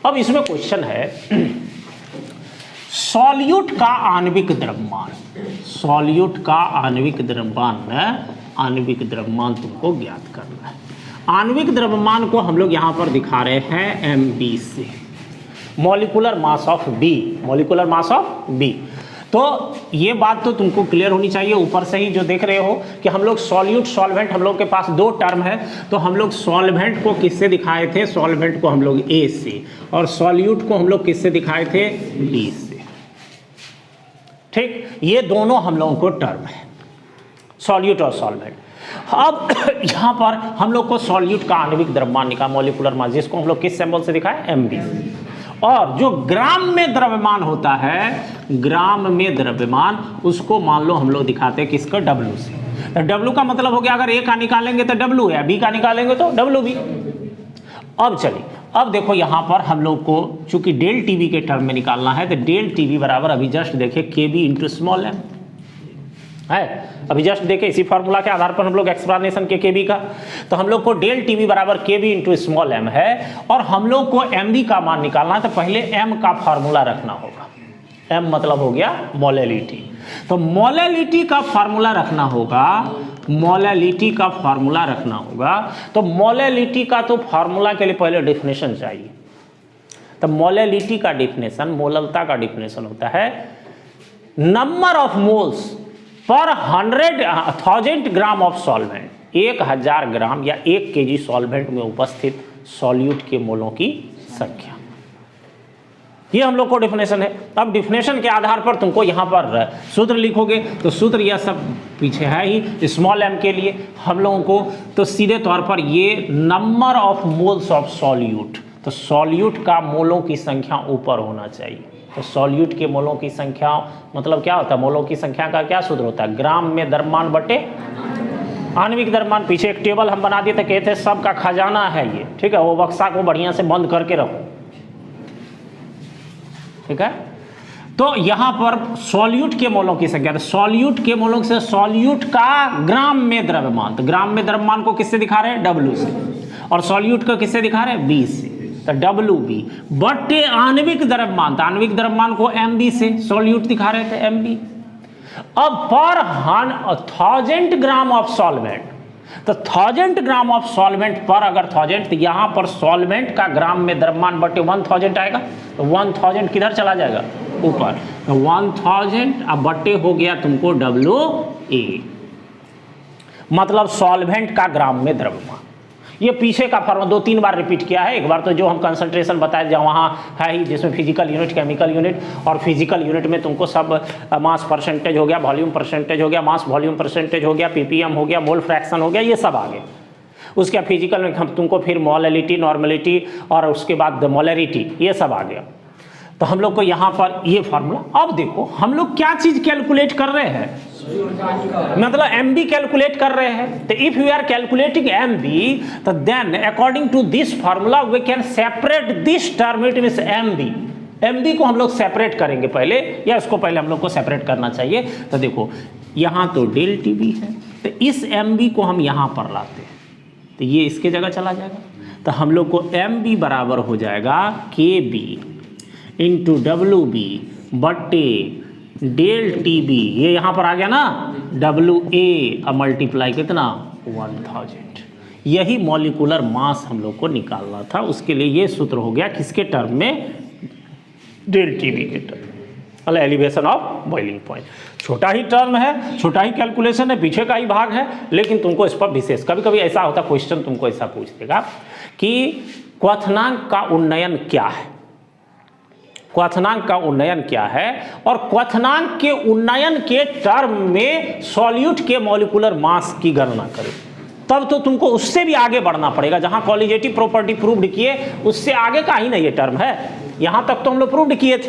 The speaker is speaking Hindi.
अब इसमें क्वेश्चन है सॉल्यूट का आणविक द्रव्यमान, सॉल्यूट का आणविक द्रव्यमान तुमको ज्ञात करना है। आणविक द्रव्यमान को हम लोग यहां पर दिखा रहे हैं mb से, molecular mass of B, molecular mass of B. तो ये बात तो तुमको क्लियर होनी चाहिए, ऊपर से ही जो देख रहे हो कि हम लोग सॉल्यूट सॉल्वेंट, हम लोग के पास दो टर्म है, तो हम लोग सॉल्वेंट को किससे दिखाए थे, सॉल्वेंट को हम लोग ए से, और सॉल्यूट को हम लोग किससे दिखाए थे, बी से। ठीक, ये दोनों हम लोगों को टर्म है, सॉल्यूट और सॉल्वेंट। अब यहाँ पर हम लोग को सॉल्यूट का आणविक द्रव्यमान निकाला, मॉलिक्यूलर मास, जिसको हम लोग किस सिंबल से दिखाए, mb। और जो ग्राम में द्रव्यमान होता है, ग्राम में द्रव्यमान, उसको मान लो हम लोग दिखाते हैं किसका, W से। तो W का मतलब हो गया, अगर A का निकालेंगे तो W है, B का निकालेंगे तो WB। अब चलिए, अब देखो यहाँ पर हम लोग को चूंकि डेल टीवी के टर्म में निकालना है, तो डेल टीवी बराबर अभी जस्ट देखे KB इंटू स्मॉल m है, अभी जस्ट देखे इसी फार्मूला के आधार पर हम लोग एक्सप्लेनेशन के KB का, तो हम लोग को डेल टीवी बराबर KB इंटू स्मॉल m है, और हम लोग को mb का मान निकालना है, तो पहले m का फार्मूला रखना होगा। m मतलब हो गया मोलैलिटी, तो मोलैलिटी का फार्मूला रखना होगा, मोलैलिटी का फार्मूला रखना होगा। तो मोलैलिटी का तो फार्मूला के लिए पहले डेफिनेशन चाहिए। तो मोलैलिटी का डेफिनेशन, मोललता का डेफिनेशन होता है number of moles per 100,000 gram of solvent, 1000 ग्राम या 1 kg सॉल्वेंट में उपस्थित सॉल्यूट के मोलों की संख्या। ये हम लोग को डेफिनेशन है। अब डेफिनेशन के आधार पर तुमको यहाँ पर सूत्र लिखोगे, तो सूत्र यह सब पीछे है ही, स्मॉल m के लिए हम लोगों को, तो सीधे तौर पर ये number of moles of solute, तो सॉल्यूट का मोलों की संख्या ऊपर होना चाहिए। तो सॉल्यूट के मोलों की संख्या मतलब क्या होता है, मोलों की संख्या का क्या सूत्र होता है, ग्राम में द्रव्यमान बटे आणविक द्रव्यमान। पीछे एक टेबल हम बना दिए थे, कहते सब का खजाना है ये, ठीक है, वो बक्सा को बढ़िया से बंद करके रखो, ठीक है। तो यहां पर सॉल्यूट के मोलों की संख्या, तो सॉल्यूट के मोलों से सॉल्यूट का ग्राम में द्रव्यमान, तो ग्राम में द्रव्यमान को किससे दिखा रहे हैं, W से, और सॉल्यूट को किससे दिखा रहे हैं, B से, तो WB बटे आणविक द्रव्यमान, तो आणविक द्रव्यमान को MB से, सॉल्यूट दिखा रहे थे MB। अब पर 1000 ग्राम ऑफ सॉल्वेंट, तो 1000 ग्राम ऑफ सॉल्वेंट पर, अगर 1000, तो यहां पर सॉल्वेंट का ग्राम में द्रव्यमान बटे 1000 आएगा, तो 1000 किधर चला जाएगा, ऊपर, तो 1000 अब बटे हो गया तुमको WA, मतलब सॉल्वेंट का ग्राम में द्रव्यमान। ये पीछे का फॉर्मूला 2-3 बार रिपीट किया है, एक बार तो जो हम कंसंट्रेशन बताए जहाँ वहाँ है ही, जिसमें फिजिकल यूनिट, केमिकल यूनिट, और फिजिकल यूनिट में तुमको सब मास परसेंटेज हो गया, वॉल्यूम परसेंटेज हो गया, मास वॉल्यूम परसेंटेज हो गया, ppm हो गया, मोल फ्रैक्शन हो गया, ये सब आ गए। उसके फिजिकल में हम तुमको फिर मोलैलिटी, नॉर्मलिटी, और उसके बाद मोलैरिटी, ये सब आ गया। तो हम लोग को यहाँ पर ये फार्मूला, अब देखो हम लोग क्या चीज़ कैलकुलेट कर रहे हैं, मतलब MB कैलकुलेट कर रहे हैं। तो if you are calculating MB, तो then according to this formula we can separate this term, it means MB को हम लोग सेपरेट करेंगे पहले, या इसको पहले हम लोग को सेपरेट करना चाहिए। तो देखो यहाँ तो डेल TB है, तो इस MB को हम यहाँ पर लाते हैं, तो ये इसके जगह चला जाएगा, तो हम लोग को MB बराबर हो जाएगा KB इंटू WB बटे डेल TB, ये यहाँ पर आ गया ना WA, अब मल्टीप्लाई कितना 1000। यही मॉलिक्यूलर मास हम लोग को निकालना था, उसके लिए ये सूत्र हो गया किसके टर्म में, डेल TB के टर्म, मतलब एलिवेशन ऑफ बॉइलिंग पॉइंट। छोटा ही टर्म है, छोटा ही कैलकुलेशन है, पीछे का ही भाग है, लेकिन तुमको इस पर विशेष, कभी कभी ऐसा होता क्वेश्चन तुमको ऐसा पूछ देगा कि क्वथनांक का उन्नयन क्या है, क्वथनांक का उन्नयन क्या है, और क्वथनांक के उन्नयन के टर्म में सॉल्यूट के मॉलिक्यूलर मास की गणना करें, तब तो तुमको उससे भी आगे बढ़ना पड़ेगा। जहां कॉलिगेटिव प्रॉपर्टी प्रूव्ड किए उससे आगे का ही ना ये टर्म है, यहां तक तो हम लोग प्रूव्ड किए थे।